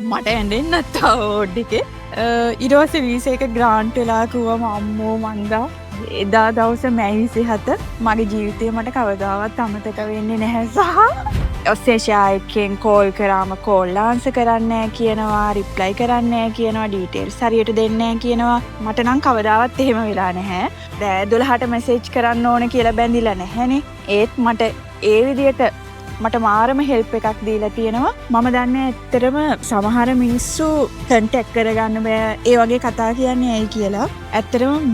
මට ඇඩෙන්න්න තවෝඩ්ඩිකේ ඉරෝස වීස එක ග්‍රාන්ට් වෙලා කිව්වම අම්මෝ මන්දා එදා දවස මැවිසි හත මගේ ජීවිතය මට කවදාවත් අමතක වෙන්නේ නැහැ සහ ඔස්සේෂායකෙන් කෝල් කරාම කෝල්ලාන්ස කරන්නෑ කියනවා රිප්ලයි කරන්නෑ කියනවා ඩීටේල් සරියට දෙන්නෑ කියනවා මට නම් කවදාවත් එහෙම වෙලා නැහැ දෑ 12ට මෙසේජ් කරන්න ඕන කියලා බැඳිලා නැහැනේ ඒත් මට ඒ විදියට මට මාරම හෙල්ප් එකක් දීලා තියෙනවා මම දන්නේ ඇත්තටම සමහර මිනිස්සු කන්ටැක්ට් කරගන්න බෑ ඒ වගේ කතා කියන්නේ ඇයි කියලා ඇත්තටම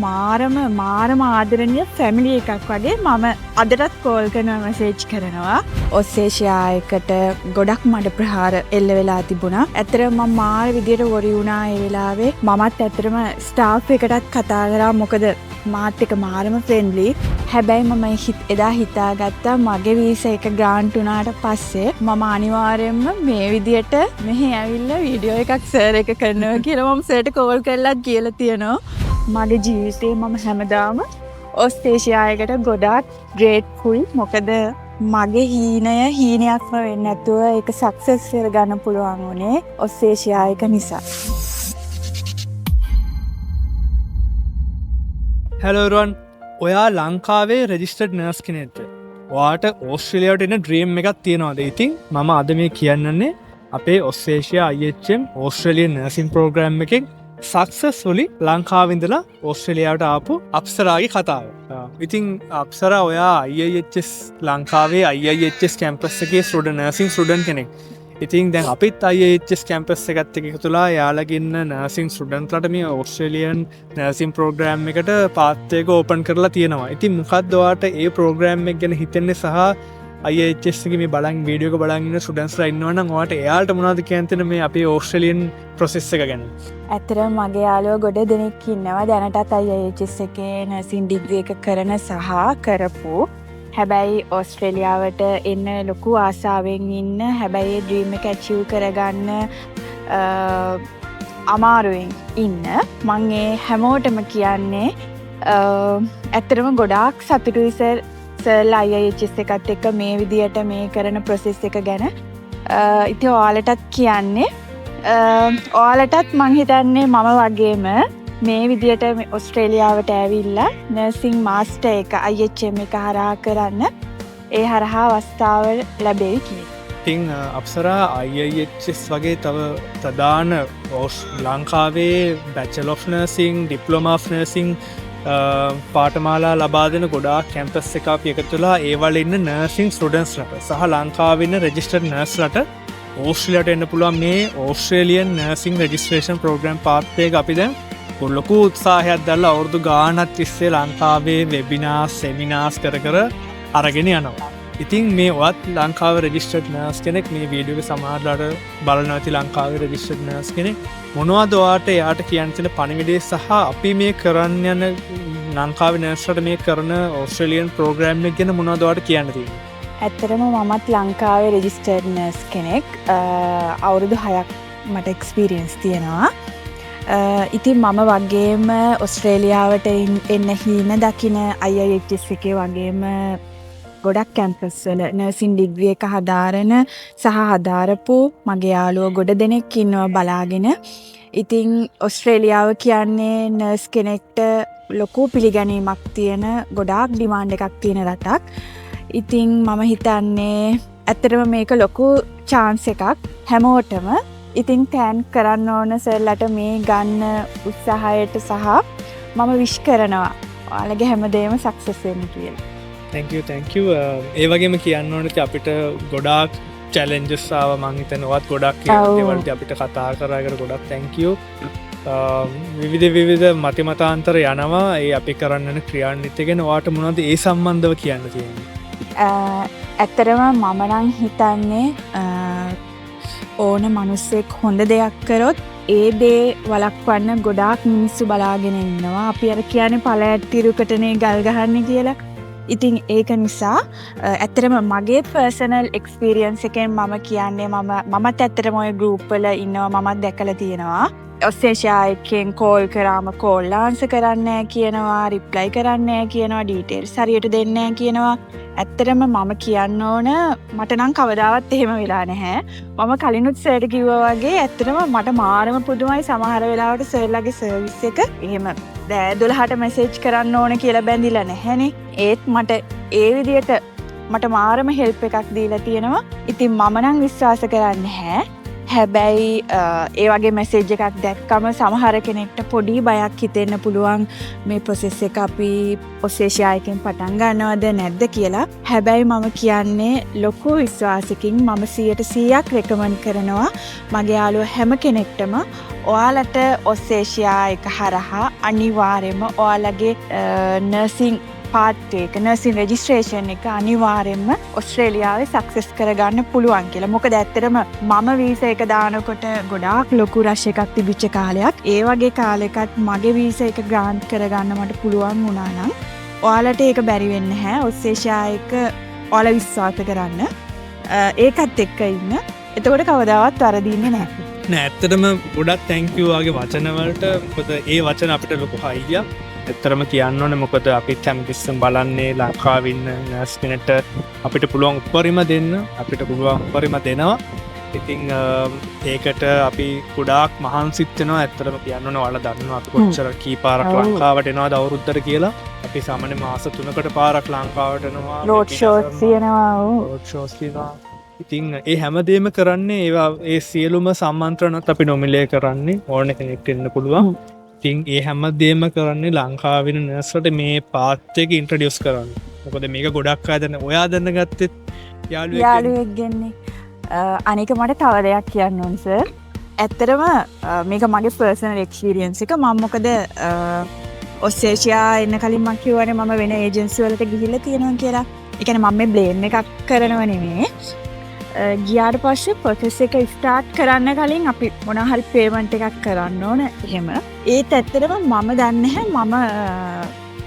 මාරම ආදරණීය ෆැමිලි එකක් වගේ මම අදටත් කෝල් කරනවා මෙසේජ් කරනවා ඔස්සේෂියා එකට ගොඩක් මඩ ප්‍රහාර එල්ල වෙලා තිබුණා ඇත්තටම මම මාර විදියට වොරි වුණා ඒ වෙලාවේ මමත් ඇත්තටම ස්ටාෆ් එකටත් කතා කරා මොකද මාත් එක මාරම ෆ්‍රෙන්ඩ්ලි හැබැයි මම එදා හිතාගත්තා මගේ වීසා එක ග්‍රාන්ට් වුණාට පස්සේ මම අනිවාර්යයෙන්ම මේ විදියට මෙහි ඇවිල්ලා වීඩියෝ එකක් සර් එක කරනවා කියලා මම සර්ට කෝල් කරලාත් කියලා තියෙනවා මගේ ජීවිතේ මම හැමදාම ඔස්ට්‍රේලියාවකට ගොඩාක් ග්‍රේට්ෆුල් මොකද මගේ හීනයක්ම වෙන්නේ නැතුව ඒක සක්සස් කරගන්න පුළුවන් උනේ ඔස්ට්‍රේලියාවක නිසා Hello everyone. ඔයා ලංකාවේ රෙජිස්ටර්ඩ් නර්ස් කෙනෙක්ද? ඔයාට ඕස්ට්‍රේලියාවට එන ඩ්‍රීම් එකක් තියෙනවද? ඉතින් මම අද මේ කියන්නන්නේ අපේ Australia IHM Australian nursing programme එකෙන් සක්සස්ෆුලි ලංකාවේ ඉඳලා ඕස්ට්‍රේලියාවට ආපු අප්සරාගේ කතාව. ඉතින් අප්සරා ඔයා IIHS ලංකාවේ IIHS කැම්පස් එකේ ස්ටුඩන්ට් නර්සින් ස්ටුඩන්ට් කෙනෙක්. ඉතින් දැන් අපිත් IIHS කැම්පස් එකත් එකතු වෙලා යාළගේ ඉන්න නර්සින් ස්ටුඩන්ට්ලාට මේ ඕස්ට්‍රේලියන් නර්සින් ප්‍රෝග්‍රෑම් එකට පාත් එක ඕපන් කරලා තියෙනවා. ඉතින් මොකක්ද ඔයාට ඒ ප්‍රෝග්‍රෑම් එක ගැන හිතෙන්නේ සහ IIHS එකේ මේ බලන් වීඩියෝ එක බලන් ඉන්න ස්ටුඩන්ට්ස්ලා ඉන්නවනම් ඔයාට එයාලට මොනවද කියන්න තියෙන මේ අපේ ඕස්ට්‍රේලියන් ප්‍රොසෙස් එක ගැන? ඇත්තටම මගේ යාළුවෝ ගොඩ දෙනෙක් ඉන්නවා දැනටත් IIHS එකේ නර්සින් ඩිග්‍රී එක කරන සහ කරපු හැබැයි ඔස්ට්‍රේලියාවට එන්න ලොකු ආසාවෙන් ඉන්න හැබැයි ඩ්‍රීම් එක ඇචීව් කරගන්න අමාරුවෙන් ඉන්න මං ඒ හැමෝටම කියන්නේ ඇත්තටම ගොඩාක් සතුටුයි සර්ලා IIHS එකත් එක්ක මේ විදියට මේ කරන ප්‍රොසෙස් එක ගැන ඉතින් ඔයාලටත් කියන්නේ ඔයාලටත් මං හිතන්නේ මම වගේම මේ විදියට ඔස්ට්‍රේලියාවට ඇවිල්ලා නර්සිං මාස්ටර් එක IHM එක හරහා කරන්න ඒ හරහා අවස්ථාව ලැබෙයි කියලා. ඉතින් අප්සරා IIHS වගේ තව ප්‍රධාන ලංකාවේ bachelor of nursing, diploma of nursing පාඨමාලා ලබා දෙන ගොඩාක් කැම්පස් එකක් අපි එකතු වෙලා ඒ වල ඉන්න නර්සිං ස්ටුඩන්ට්ස්ලාට සහ ලංකාවේ ඉන්න රෙජිස්ටර්ඩ් නර්ස්ලාට ඕස්ට්‍රේලියාවට එන්න පුළුවන් මේ ඕස්ට්‍රේලියන් නර්සිං රෙජිස්ට්‍රේෂන් ප්‍රෝග්‍රෑම් පාත් එක අපි දැන් ලොකු උත්සාහයක් දැල්ලා අවුරුදු ගානක් තිස්සේ ලංකාවේ වෙබිනාස් සෙමිනාස් කර අරගෙන යනවා. ඉතින් මේ ඔයත් ලංකාවේ රෙජිස්ටර්ඩ් නර්ස් කෙනෙක් මේ වීඩියෝ එක සමහරලාට බලනවා ඇති ලංකාවේ රෙජිස්ටර්ඩ් නර්ස් කෙනෙක් මොනවද ඔයාට එයාට කියන්න තියෙන පණිවිඩය සහ අපි මේ කරන්න යන ලංකාවේ නර්ස්ලාට මේ කරන ඕස්ට්‍රේලියන් ප්‍රෝග්‍රෑම් එක ගැන මොනවද ඔයාට කියන්න තියෙන්නේ? ඇත්තටම මමත් ලංකාවේ රෙජිස්ටර්ඩ් නර්ස් කෙනෙක් අවුරුදු 6ක් මට එක්ස්පීරියන්ස් තියෙනවා. ඉතින් මම වගේම ඔස්ට්‍රේලියාවට එන්න හීන දකින IIHS එකේ වගේම ගොඩක් කැම්පස් වල නර්සින් ඩිග්‍රී එක හදාරන සහ හදාරපු මගේ යාළුවෝ ගොඩ දෙනෙක් ඉන්නවා බලාගෙන. ඉතින් ඔස්ට්‍රේලියාව කියන්නේ නර්ස් කෙනෙක්ට ලොකු පිළිගැනීමක් තියෙන ගොඩාක් ඩිමාන්ඩ් එකක් තියෙන රටක්. ඉතින් මම හිතන්නේ ඇත්තටම මේක ලොකු chance එකක් හැමෝටම. ඉතින් තෑන් කරන්න ඕන සර්ලට මේ ගන්න උත්සාහයට සහ මම විශ් කරනවා ඔයාලගේ හැමදේම සක්සස් වෙන්න කියලා. Thank you. ඒ වගේම කියන්න ඕනේ අපිට ගොඩාක් challenges ආව මං හිතනවත් ගොඩක් ඒවලට අපිට කතා කරාකට ගොඩක් thank you. විවිධ මතිමතාන්තර යනවා ඒ අපි කරන්න යන ක්‍රියාන්විතය ගැන ඔයාට මොනවද ඒ සම්බන්ධව කියන්න තියෙන්නේ? ඇත්තටම මම නම් හිතන්නේ ඕන මනුස්සෙක් හොඳ දෙයක් කරොත් ඒ දේ වළක්වන්න ගොඩාක් මිනිස්සු බලාගෙන ඉන්නවා. අපි අර කියන්නේ පළයට තිරුකටනේ ගල් ගහන්නේ කියලා. ඉතින් ඒක නිසා ඇත්තටම මගේ පර්සනල් එක්ස්පීරියන්ස් එකෙන් මම කියන්නේ මමත් ඇත්තටම ওই ගෲප් වල ඉන්නවා මමත් දැකලා තියෙනවා. ඔස්ට්‍රේලියාවෙන් කෝල් කරාම කෝල් ආන්සර් කරන්නේ නැහැ කියනවා, රිප්ලයි කරන්නේ නැහැ කියනවා, ඩීටේල්ස් හරියට දෙන්නේ නැහැ කියනවා. ඇත්තටම මම කියන්න ඕන මට නම් කවදාවත් එහෙම වෙලා නැහැ. මම කලිනුත් සර්ට කිව්වා වගේ ඇත්තටම මට මාරම පුදුමයි සමහර වෙලාවට සර්ලගේ සර්විස් එක එහෙම 12ට මෙසේජ් කරන්න ඕන කියලා බැඳිලා නැහැනේ. ඒත් මට ඒ විදියට මට මාරම හෙල්ප් එකක් දීලා තියෙනවා. ඉතින් මම නම් විශ්වාස කරන්නේ නැහැ. හැබැයි ඒ වගේ මෙසේජ් එකක් දැක්කම සමහර කෙනෙක්ට පොඩි බයක් හිතෙන්න පුළුවන් මේ ප්‍රොසෙස් එක අපි ඔස්ට්‍රේලියාවෙන් පටන් ගන්නවද නැද්ද කියලා. හැබැයි මම කියන්නේ ලොකු විශ්වාසකින් මම 100% රෙකමන්ඩ් කරනවා මගේ යාළුවෝ හැම කෙනෙක්ටම ඔයාලට ඔස්ට්‍රේලියා එක හරහා අනිවාර්යයෙන්ම ඔයාලගේ නර්සින් පාර්ට් එක නර්සින් රෙජිස්ට්‍රේෂන් එක අනිවාර්යෙන්ම ඔස්ට්‍රේලියාවේ සක්සස් කරගන්න පුළුවන් කියලා. මොකද ඇත්තටම මම වීසා එක දානකොට ගොඩාක් ලොකු රෂ් එකක් තිබිච්ච කාලයක්. ඒ වගේ කාලෙකත් මගේ වීසා එක ග්‍රාන්ට් කරගන්න මට පුළුවන් වුණා නම් ඔයාලට ඒක බැරි වෙන්නේ නැහැ. ඔස්ට්‍රේලියා එක ඔයාලා විශ්වාස කරන්න. ඒකත් එක්ක ඉන්න. එතකොට කවදාවත් වරදින්නේ නැහැ. නෑ ඇත්තටම ගොඩක් තැන්ක් යූ වගේ වචන වලට. මොකද ඒ වචන අපිට ලොකු හයියක්. ඇත්තරම කියන්න ඕනේ මොකද අපිත් හැමතිස්සෙම බලන්නේ ලංකාවේ ඉන්න නර්ස් කෙනෙක්ට අපිට පුළුවන් උපරිම දෙන්න, අපිට පුළුවන් උපරිම දෙනවා. ඉතින් ඒකට අපි ගොඩාක් මහන්සිත් වෙනවා. ඇත්තටම කියන්න ඕනේ ඔයාලා දන්නවා අපි කොච්චර කී පාරක් ලංකාවට එනවාද අවුරුද්දට කියලා. අපි සාමාන්‍ය මාස 3කට පාරක් ලංකාවට එනවා. රෝඩ් ෂෝස් තියෙනවා. රෝඩ් ෂෝස් තියෙනවා. ඉතින් ඒ හැමදේම කරන්නේ ඒවා ඒ සියලුම සම්මන්ත්‍රණත් අපි නොමිලේ කරන්නේ ඕන කෙනෙක්ට එන්න පුළුවන්. ඉතින් ඒ හැමදේම කරන්නේ ලංකාවෙන නර්ස්ලට මේ පාත් එක ඉන්ට්‍රොඩියුස් කරන්න. මොකද මේක ගොඩක් අය දන්න ඔයා දැන ගත්තෙත් යාළුවෙක් ගෙන්නේ. අනික මට තව දෙයක් කියන්න ඕන සර්. ඇත්තටම මේක මගේ පර්සනල් එක්ස්පීරියන්ස් එක. මම මොකද ඔස්ට්‍රේලියා එන්න කලින් මම කිව්වනේ මම වෙන ඒජන්සි වලට ගිහිල්ලා තියෙනවා කියලා. ඒ කියන්නේ මම මේ බ්ලේම් එකක් කරනව නෙමෙයි. ගියාට පස්සේ ප්‍රොසෙස් එක ස්ටාර්ට් කරන්න කලින් අපි මොනවා හරි පේමන්ට් එකක් කරන්න ඕන. එහෙම. ඒත් ඇත්තටම මම දන්නේ නැහැ මම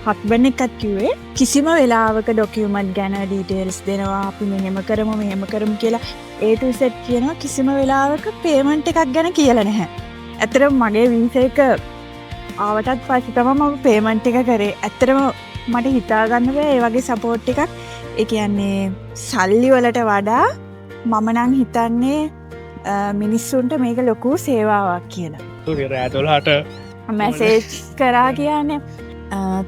හස්බන්ඩ් එකත් කිව්වේ කිසිම වෙලාවක ඩොකියුමන්ට් ගැන ඩීටේල්ස් දෙනවා අපි මෙහෙම කරමු කියලා A to Z කියනවා. කිසිම වෙලාවක පේමන්ට් එකක් ගැන කියලා නැහැ. ඇත්තටම මගේ වීසා එක ආවටත් පස්සේ තමයි මම පේමන්ට් එක කරේ. ඇත්තටම මට හිතා ගන්න බෑ ඒ වගේ සපෝට් එකක්. ඒ කියන්නේ සල්ලි වලට වඩා මම නම් හිතන්නේ මිනිස්සුන්ට මේක ලොකු සේවාවක් කියලා. රෑ 12ට මැසේජ් කරා කියන්නේ.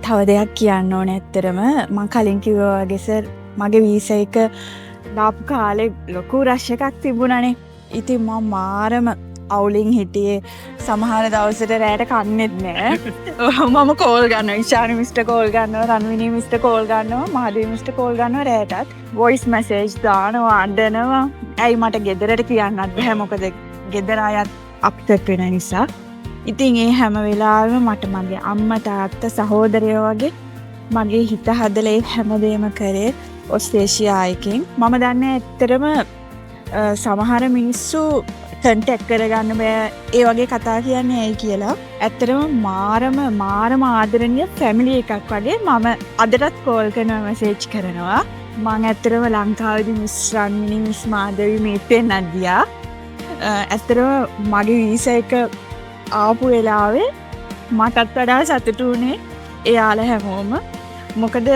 තව දෙයක් කියන්න ඕනේ ඇත්තටම මම කලින් කිව්වා වගේ සර් මගේ වීසා එක දාපු කාලේ ලොකු රෂ් එකක් තිබුණානේ. ඉතින් මම මාරම අවුලින් හිටියේ. සමහර දවසට රැයට කන්නේත් නෑ. මම කෝල් ගන්නවා. ඉෂානි මිස්ටර් කෝල් ගන්නවා, රන්විනී මිස්ටර් කෝල් ගන්නවා, මහදේව මිස්ටර් කෝල් ගන්නවා රැයටත්. වොයිස් මැසේජ් දානවා, අඬනවා. ඇයි මට ගෙදරට කියන්නත් බෑ මොකද ගෙදර අයත් අප්සෙට් වෙන නිසා. ඉතින් ඒ හැම වෙලාවෙම මට මගේ අම්මා තාත්තා සහෝදරයෝ වගේ මගේ හිත හදලා ඒ හැමදේම කරේ ඔස්ට්‍රේලියාවෙන්. මම දන්නේ ඇත්තටම සමහර මිනිස්සු කන්ටැක්ට් කරගන්න බෑ ඒ වගේ කතා කියන්නේ ඇයි කියලා. ඇත්තටම මාරම ආදරණීය ෆැමිලි එකක් වගේ මම අදටත් කෝල් කරනවා මැසේජ් කරනවා. මම ඇත්තටම ලංකාවේදී මිස් රන්මිනී මිස් මාධවි මේත් වෙන්නත් ගියා. ඇත්තටම මගේ වීසා එක ආපු වෙලාවේ මටත් වඩා සතුටු වුණේ එයාලා හැමෝම. මොකද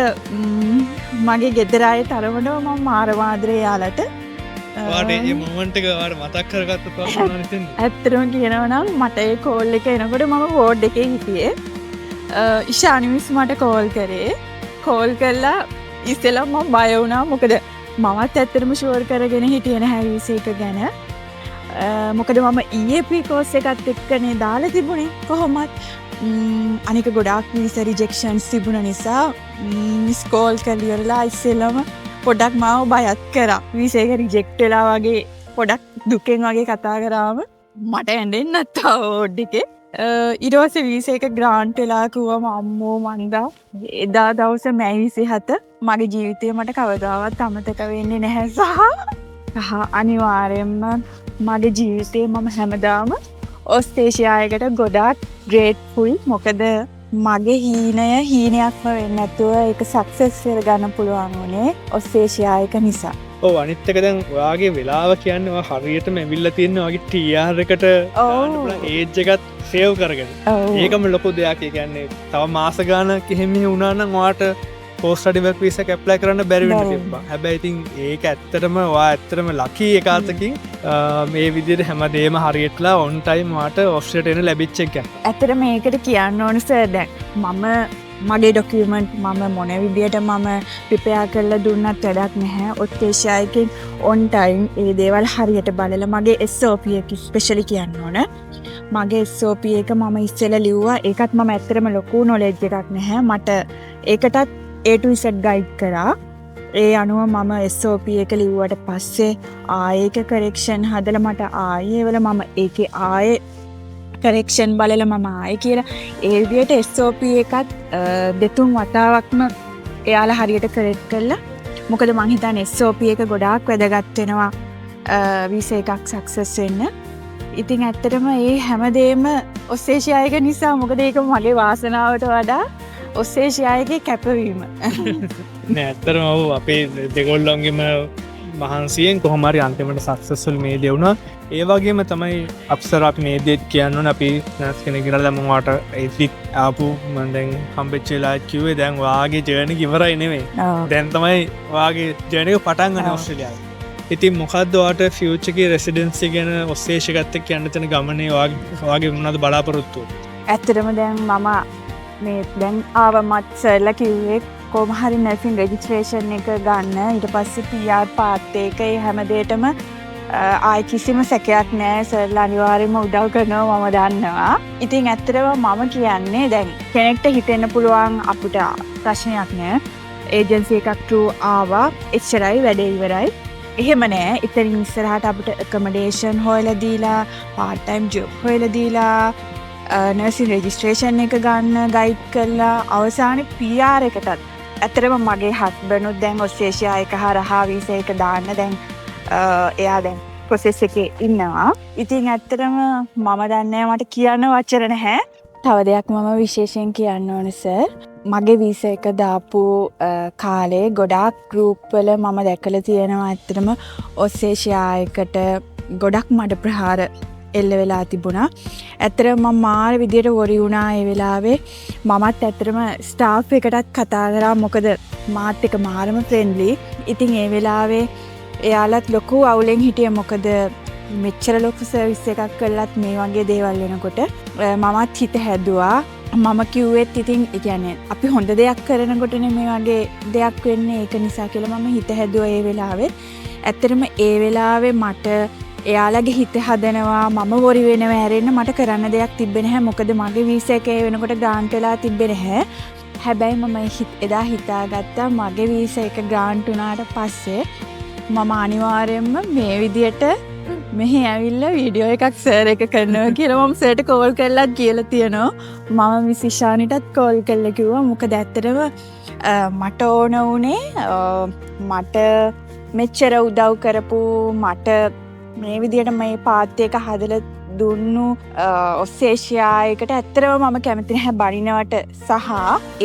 මගේ ගෙදර අය තරමටම මම මාරම ආදරේ එයාලට. ඒ මොමන්ට් එක වාට මතක් කරගත්ත පස්සේ ඇත්තටම කියනවා නම් මට ඒ කෝල් එක එනකොට මම වෝඩ් එකේ හිටියේ. ඉෂානි මිස් මට කෝල් කරේ. කෝල් කළා ඉස්සෙල්ලා මම බය වුණා. මොකද මමත් ඇත්තටම ෂුවර් කරගෙන හිටියේ නැහැ වීසා එක ගැන. මොකද මම EAP කෝස් එකත් එක්කනේ දාලා තිබුණේ කොහොමත්. අනික ගොඩාක් වීසා රිජෙක්ෂන්ස් තිබුණ නිසා මිස් කෝල් කරලා ඉවරලා ඉස්සෙල්ලාම පොඩක් මාව බයත් කරා. වීසා එක රිජෙක්ට් වෙලා වගේ පොඩක් දුකෙන් වගේ කතා කරාම මට ඇඬෙන්නත් ආවෝඩ් එකේ. ඊට පස්සේ වීසා එක ග්‍රාන්ට් වෙලා කිව්වම අම්මෝ මන්දා එදා දවසේ මැයි 27 මගේ ජීවිතේ මට කවදාවත් අමතක වෙන්නේ නැහැ සහ අනිවාර්යයෙන්ම මගේ ජීවිතේ මම හැමදාම ඔස්ට්‍රේලියාවකට ගොඩාක් ග්‍රේට්ෆුල්. මොකද මගේ හීනයක්ම වෙන්නේ නැතුව ඒක සක්සස් කරගන්න පුළුවන් වුණේ ඔස්ට්‍රේලියායක නිසා. ඔව් අනිත් එක දැන් ඔයාගේ වෙලාව කියන්නේ ඔයා හරියටම ඇවිල්ලා තියෙන ඔයාගේ TR එකට දාන්න පුළුවන් ඒජ් එකත් සේව් කරගෙන. ඒකම ලොකු දෙයක්. ඒ කියන්නේ තව මාස ගානක් එහෙම වුණා නම් ඔයාට පෝස්ට් ස්ටඩි වර්ක් වීසා එක ඇප්ලයි කරන්න බැරි වෙන්න තිබ්බා. හැබැයි ඉතින් ඒක ඇත්තටම ඔයා ඇත්තටම ලකී එකතකින් මේ විදිහට හැමදේම හරියටලා ඔන් ටයිම් ඔයාට ඔස්ට්‍රේලියාට එන්න ලැබිච්ච එක. ඇත්තට මේකට කියන්න ඕන සර් දැන් මම මගේ ඩොකියුමන්ට් මම මොන විදියට මම ප්‍රිපෙයාර් කරලා දුන්නත් වැඩක් නැහැ. ඔස්ට්‍රේලියාවකින් ඔන් ටයිම් ඒ දේවල් හරියට බලලා මගේ SOP එක ස්පෙෂලි කියන්න ඕන. මගේ SOP එක මම ඉස්සෙල්ලා ලිව්වා. ඒකත් මම ඇත්තටම ලොකු නොලෙජ් එකක් නැහැ. මට ඒකටත් A to Z ගයිඩ් කරා. ඒ අනුව මම SOP එක ලිව්වට පස්සේ ආයේක කරෙක්ෂන් හදලා මට ආයේ වල මම ඒකේ ආයේ කරෙක්ෂන් බලලා මම ආයේ කියලා ඒ විදිහට SOP එකත් දෙතුන් වතාවක්ම එයාලා හරියට කරෙක්ට් කළා. මොකද මං හිතන්නේ SOP එක ගොඩාක් වැදගත් වෙනවා වීසා එකක් සක්සස් වෙන්න. ඉතින් ඇත්තටම මේ හැමදේම ඔස්ට්‍රේලියායක නිසා මොකද ඒක මගේ වාසනාවට වඩා ඔස්ට්‍රේලියාවේ කැපවීම. නෑ ඇත්තටම ඔව් අපේ දෙගොල්ලොන්ගේම මහන්සියෙන් කොහොම හරි අන්තිමට සක්සස්ෆුල් මේ දේ වුණා. ඒ වගේම තමයි අප්සර අපි මේ දෙත් කියන්න ඕනේ. අපි නර්ස් කෙනෙක් කියලා දැන් මම වාට ඒත් ආපු මම දැන් හම්බෙච්ච වෙලාවට කිව්වේ දැන් වාගේ ජර්නි ඉවරයි නෙමෙයි. දැන් තමයි වාගේ ජර්නි එක පටන් ගන්න ඔස්ට්‍රේලියාවේ. ඉතින් මොකද්ද ඔයාට ෆියුචර් එකේ රෙසිඩෙන්සි ගැන ඔස්ට්‍රේලියාවට ගත්ත කියන්න තියෙන ගමනේ වාගේ මොනවද බලාපොරොත්තු? ඇත්තටම දැන් මම මේ දැන් ආවමත් සර්ලා කිව්වේ කොහොම හරි නර්සින් රෙජිස්ට්‍රේෂන් එක ගන්න. ඊට පස්සේ PR පාත් එක ඒ හැමදේටම ආයි කිසිම සැකයක් නැහැ. සර්ලා අනිවාර්යයෙන්ම උදව් කරනවා මම දන්නවා. ඉතින් ඇත්තටම මම කියන්නේ දැන් කෙනෙක්ට හිතෙන්න පුළුවන් අපිට ප්‍රශ්නයක් නෑ. ඒජන්සි එකක් through ආවා එච්චරයි වැඩේ ඉවරයි. එහෙම නෑ. ඉතින් ඉස්සරහට අපිට accommodation හොයලා දීලා part time job හොයලා දීලා නර්සින් රෙජිස්ට්‍රේෂන් එක ගන්න ගයිඩ් කරලා අවසානයේ PR එකටත් ඇත්තටම මගේ හස්බන්ඩ්ුත් දැන් ඔස්ට්‍රේලියා එක හරහා වීසා එක දාන්න දැන් එයා දැන් ප්‍රොසෙස් එකේ ඉන්නවා. ඉතින් ඇත්තටම මම දන්නේ මට කියන්න වචන නැහැ. තව දෙයක් මම විශේෂයෙන් කියන්න ඕනේ සර්. මගේ වීසා එක දාපු කාලේ ගොඩාක් ගෲප් වල මම දැකලා තියෙනවා ඇත්තටම ඔස්ට්‍රේලියා එකට ගොඩක් මඩ ප්‍රහාර එල්ල වෙලා තිබුණා. ඇත්තටම මම මාර විදියට වොරි වුණා ඒ වෙලාවේ. මමත් ඇත්තටම ස්ටාෆ් එකටත් කතා කරා මොකද මාත් එක මාරම ෆ්‍රෙන්ඩ්ලි. ඉතින් ඒ වෙලාවේ එයාලත් ලොකු අවුලෙන් හිටියේ මොකද මෙච්චර ලොකු සර්විස් එකක් කළත් මේ වගේ දේවල් වෙනකොට මමත් හිත හැදුවා. මම කිව්වෙත් ඉතින් ඒ කියන්නේ අපි හොඳ දෙයක් කරනකොටනේ මේ වගේ දෙයක් වෙන්නේ. ඒක නිසා කියලා මම හිත හැදුවා ඒ වෙලාවේ. ඇත්තටම ඒ වෙලාවේ මට එයාලගේ හිත හදනවා මම වොරි වෙනවා හැරෙන්න මට කරන්න දෙයක් තිබ්බේ නැහැ. මොකද මගේ වීසා එකේ වෙනකොට ග්‍රාන්ට් වෙලා තිබ්බේ නැහැ. හැබැයි මම එදා හිතාගත්තා මගේ වීසා එක ග්‍රාන්ට් වුණාට පස්සේ මම අනිවාර්යයෙන්ම මේ විදියට මෙහි ඇවිල්ලා වීඩියෝ එකක් සර් එක කරනවා කියලා මම සර්ට කෝල් කරලා කියලා තියෙනවා. මම මිස් ඉෂානිටත් කෝල් කරලා කිව්වා මොකද ඇත්තටම මට ඕන වුණේ මට මෙච්චර උදව් කරපු මට මේ විදියට මේ පාත් එක හදලා දුන්නු ඔස්ට්‍රේලියායකට ඇත්තටම මම කැමති නැහැ බනිනවට සහ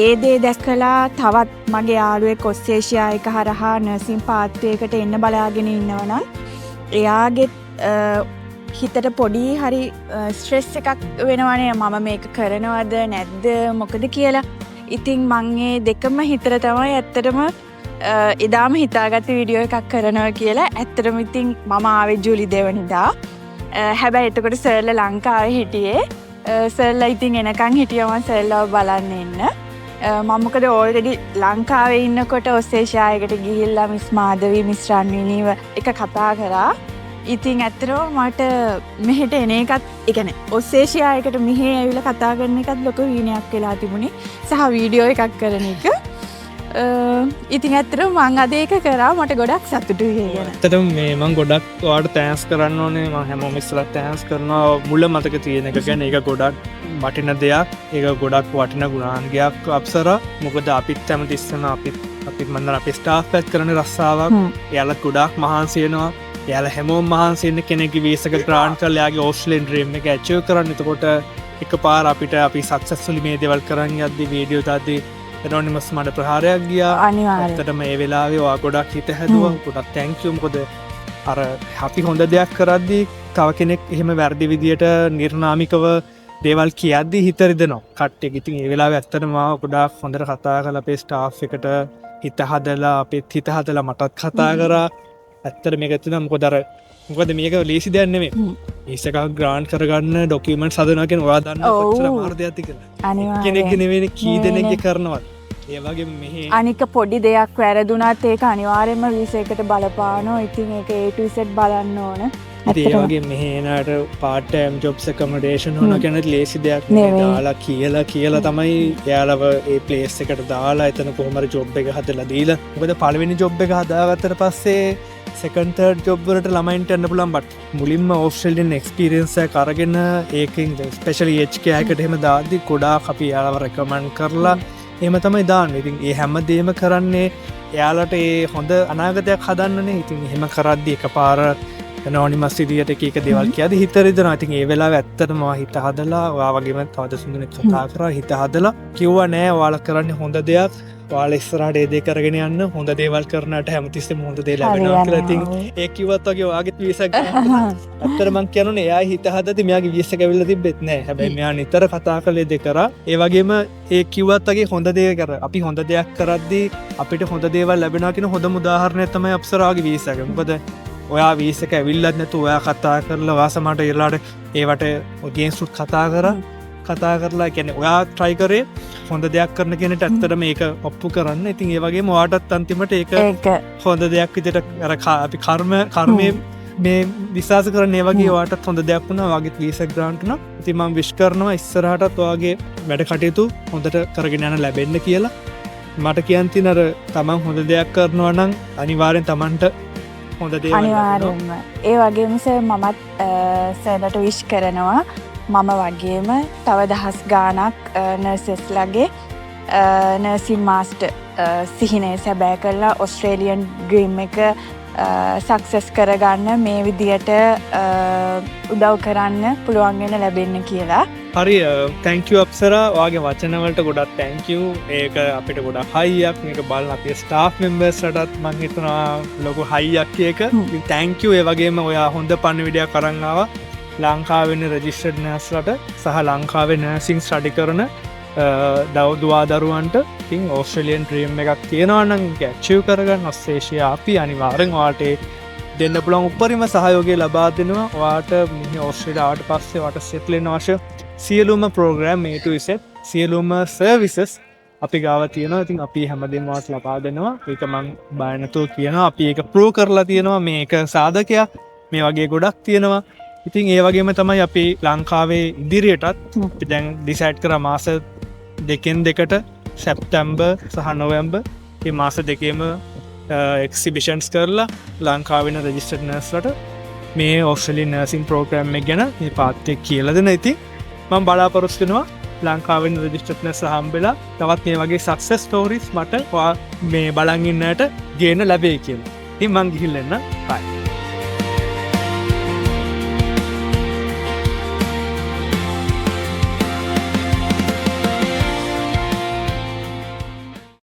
ඒ දේ දැකලා තවත් මගේ යාළුවෙක් ඔස්ට්‍රේලියායක හරහා නර්සින් පාත් එකකට එන්න බලාගෙන ඉන්නවනම් එයාගේ හිතට පොඩි හරි ස්ට්‍රෙස් එකක් වෙනවනේ මම මේක කරනවද නැද්ද මොකද කියලා. ඉතින් මං ඒ දෙකම හිතර තමයි ඇත්තටම එදාම හිතාගත්ත වීඩියෝ එකක් කරනවා කියලා. ඇත්තටම ඉතින් මම ආවේ ජූලි දෙවනිදා. හැබැයි එතකොට සර්ලා ලංකාවේ හිටියේ. සර්ලා ඉතින් එනකන් හිටියම සර්ලා බලන්න එන්න. මම මොකද ඕල්රෙඩි ලංකාවේ ඉන්නකොට ඔස්ට්‍රේලියායකට ගිහිල්ලා මිස් මාධවි මිස් රන්විනීව එක කතා කරා. ඉතින් ඇත්තටම මට මෙහෙට එන එකත් ඒ කියන්නේ ඔස්ට්‍රේලියායකට මෙහෙ ඇවිල්ලා කතා කරන එකත් ලොකු වීණයක් වෙලා තිබුණේ සහ වීඩියෝ එකක් කරන එක. ඉතින් ඇත්තටම මං අද ඒක කරා මට ගොඩක් සතුටුයි ඒ ගැන. ඇත්තටම මේ මං ගොඩක් ඔයාලට තෑන්ක්ස් කරන්න ඕනේ. මම හැමෝම ඉස්සරහ තෑන්ක්ස් කරනවා. මුල මතක තියෙන එක ගැන ඒක ගොඩක් වටින දෙයක්. ඒක ගොඩක් වටින ගුණාංගයක් අප්සරා. මොකද අපිත් හැමතිස්සෙම අපිත් මන්දර අපේ ස්ටාෆ් එකත් කරන රස්සාවක්. එයාලා ගොඩක් මහන්සි වෙනවා. එයාලා හැමෝම මහන්සි වෙන කෙනෙක්ගේ වීසා එක ග්‍රාන්ට් කරලා එයාගේ ඕස්ට්‍රේලියන් ඩ්‍රීම් එක ඇචීව් කරන්න. එතකොට එක පාර අපිට අපි සක්සස්ලි මේ දෙවල් කරන්න අද්දි වීඩියෝ තාදී එනොනිමස් මට ප්‍රහාරයක් ගියා අනිවාර්යයෙන්. ඇත්තටම ඒ වෙලාවේ ඔයා ගොඩක් හිත හැදුවා ගොඩක් තැන්ක් යූ මොකද අර අපි හොඳ දෙයක් කරද්දී තව කෙනෙක් එහෙම වැරදි විදියට නිර්නාමිකව දේවල් කියද්දී හිත රිදෙනවා කට්ටිය. ඉතින් ඒ වෙලාවේ ඇත්තටම මාව ගොඩාක් හොඳට කතා කරලා අපේ ස්ටාෆ් එකට හිත හදලා අපිත් හිත හදලා මටත් කතා කරා. ඇත්තට මේක ඇත්තටම මොකද මේක ලේසි දෙයක් නෙමෙයි. ඒසක ග්‍රාන්ට් කරගන්න ඩොකියුමන්ට්ස් හදනවා කියන්නේ ඔයා දන්න කොච්චර අමාරුදයක් කියලා. අනිවාර්යයෙන්. කෙනෙක් නෙවෙයි කී දෙනෙක්ගේ කරනවා. ඒ වගේ මෙහි අනික පොඩි දෙයක් වැරදුනත් ඒක අනිවාර්යයෙන්ම විසයකට බලපානවා. ඉතින් ඒක A to Z බලන්න ඕන. ඒ වගේ මෙහෙනට පාර්ට්ටයිම් ජොබ්ස් ඇකොමඩේෂන් හොන කෙනෙක් ලේසි දෙයක් නෙවෙයි. දාලා කියලා තමයි එයාලව ඒ ප්ලේස් එකට දාලා එතන කොහොම හරි ජොබ් එක හදලා දීලා. මොකද පළවෙනි ජොබ් එක හදාගත්තට පස්සේ සෙකන්ඩ් තර්ඩ් ජොබ් වලට ළමයින්ට යන්න පුළුවන් බට් මුලින්ම ඕස්ට්‍රේලියන් එක්ස්පීරියන්ස් එක අරගෙන ඒකෙන් ස්පෙෂලි HK එකකට එහෙම දාද්දි ගොඩාක් අපි එයාලව රෙකමන්ඩ් කරලා එහෙම තමයි දාන්නේ. ඉතින් ඒ හැමදේම කරන්නේ එයාලට ඒ හොඳ අනාගතයක් හදන්නනේ. ඉතින් එහෙම කරද්දි එකපාර ඇනොනිමස් විදියට එක දේවල් කියද්දි හිත රිදෙනවා. ඉතින් ඒ වෙලාවේ ඇත්තටම හිත හදලා ඔයා වගේම තව දසුන්දෙනෙක් කතා කරා හිත හදලා කිව්වා නෑ ඔයාලා කරන්නේ හොඳ දෙයක්. ඔයාලා ඉස්සරහට ඒ දේ කරගෙන යන්න හොඳ දේවල් කරනට හැමතිස්සෙම හොඳ දේ ලැබෙනවා කියලා. ඉතින් ඒ කිව්වත් වගේ ඔයාගේ වීසක් ඇත්තට මං කියනෝනේ එයා හිත හදද්දි මෙයාගේ වීසක් ඇවිල්ලා තිබෙත් නෑ. හැබැයි මෙයා නිතර කතා කළේ දෙ කරා. ඒ වගේම ඒ කිව්වත් වගේ හොඳ දේ කර අපි හොඳ දෙයක් කරද්දී අපිට හොඳ දේවල් ලැබෙනවා කියන හොඳම උදාහරණයක් තමයි අප්සරාගේ වීසක. මොකද ඔයා වීසක ඇවිල්ලත් නැතු ඔයා කතා කරලා වාසමට ඉරලාට ඒවට ගේන්ස්ුත් කතා කරලා කියන්නේ ඔයා ට්‍රයි කරේ හොඳ දෙයක් කරන කෙනෙක්ට ඇත්තට මේක ඔප්පු කරන්න. ඉතින් ඒ වගේම ඔයාටත් අන්තිමට ඒක හොඳ දෙයක් විදිහට අර අපි කර්මයේ මේ විශ්වාස කරන ඒ වගේ ඔයාටත් හොඳ දෙයක් වුණා. ඔයාගේ වීසා ග්‍රාන්ට් වුණා. ඉතින් මම විශ් කරනවා ඉස්සරහටත් ඔයාගේ වැඩ කටයුතු හොඳට කරගෙන යන්න ලැබෙන්න කියලා. මට කියන්න තියෙන අර තමන් හොඳ දෙයක් කරනවා නම් අනිවාර්යෙන් තමන්ට හොඳ දේවල් අනිවාර්යෙන්ම. ඒ වගේම සර් මමත් සර්ලට විශ් කරනවා. මම වගේම තව දහස් ගානක් නර්සස්ලගේ නර්සින් මාස්ටර් සිහිනේ සැබෑ කරලා ඔස්ට්‍රේලියන් ඩ්‍රීම් එක සක්සස් කරගන්න මේ විදියට උදව් කරන්න පුළුවන් වෙන ලැබෙන්න කියලා. හරි තැංකව අප්සරා ඔයාගේ වචනවලට ගොඩක් තැංකව. ඒක අපිට ගොඩක් හයියක් මේක බලන්න අපේ ස්ටාෆ් මෙම්බර්ස්ලටත් මං හිතනවා ලොකු හයියක් එක. තැංකව. ඒ වගේම ඔයා හොඳ පණිවිඩයක් කරන් ආවා ලංකාවෙන්න රෙජිස්ටර්ඩ් නර්ස්ලට සහ ලංකාවේ නර්සිං ස්ටඩි කරන දවදවා දරුවන්ට. ඉතින් ඕස්ට්‍රේලියන් ඩ්‍රීම් එකක් තියෙනවා නම් ඇචීව් කරගන්න ඔස්ට්‍රේලියා අපි අනිවාර්යෙන් ඔයාට දෙන්න පුළුවන් උපරිම සහයෝගය ලබා දෙනවා. ඔයාට මෙහි ඕස්ට්‍රේලියාවට පස්සේ ඔයාට සෙටල් වෙන්න අවශ්‍ය සියලුම ප්‍රෝග්‍රෑම් A to Z සියලුම සර්විසස් අපි ගාව තියෙනවා. ඉතින් අපි හැමදේම ඔයාට ලබා දෙනවා. ඒක මම බය නැතුව කියනවා. අපි ඒක ප්‍රූව් කරලා තියෙනවා. මේක සාධකයක්. මේ වගේ ගොඩක් තියෙනවා. ඉතින් ඒ වගේම තමයි අපි ලංකාවේ ඉදිරියටත් අපි දැන් ඩිසයිඩ් කරා මාස දෙකෙන් දෙකට සැප්තැම්බර් සහ නොවැම්බර් මේ මාස දෙකේම එක්සිබිෂන්ස් කරලා ලංකාවෙන රෙජිස්ටර්ඩ් නර්ස්ලට මේ ඕස්ට්‍රේලියන් නර්සින් ප්‍රෝග්‍රෑම් එක ගැන මේ පාත්‍ය කියලා දෙන. ඉතින් මම බලාපොරොත්තු වෙනවා ලංකාවෙන් රෙජිස්ටර්ඩ් නර්ස් හම්බෙලා තවත් මේ වගේ සක්සස් ස්ටෝරිස් මට මේ බලන් ඉන්නට ගේන්න ලැබෙයි කියලා. ඉතින් මං ගිහින් එන්න. බයි.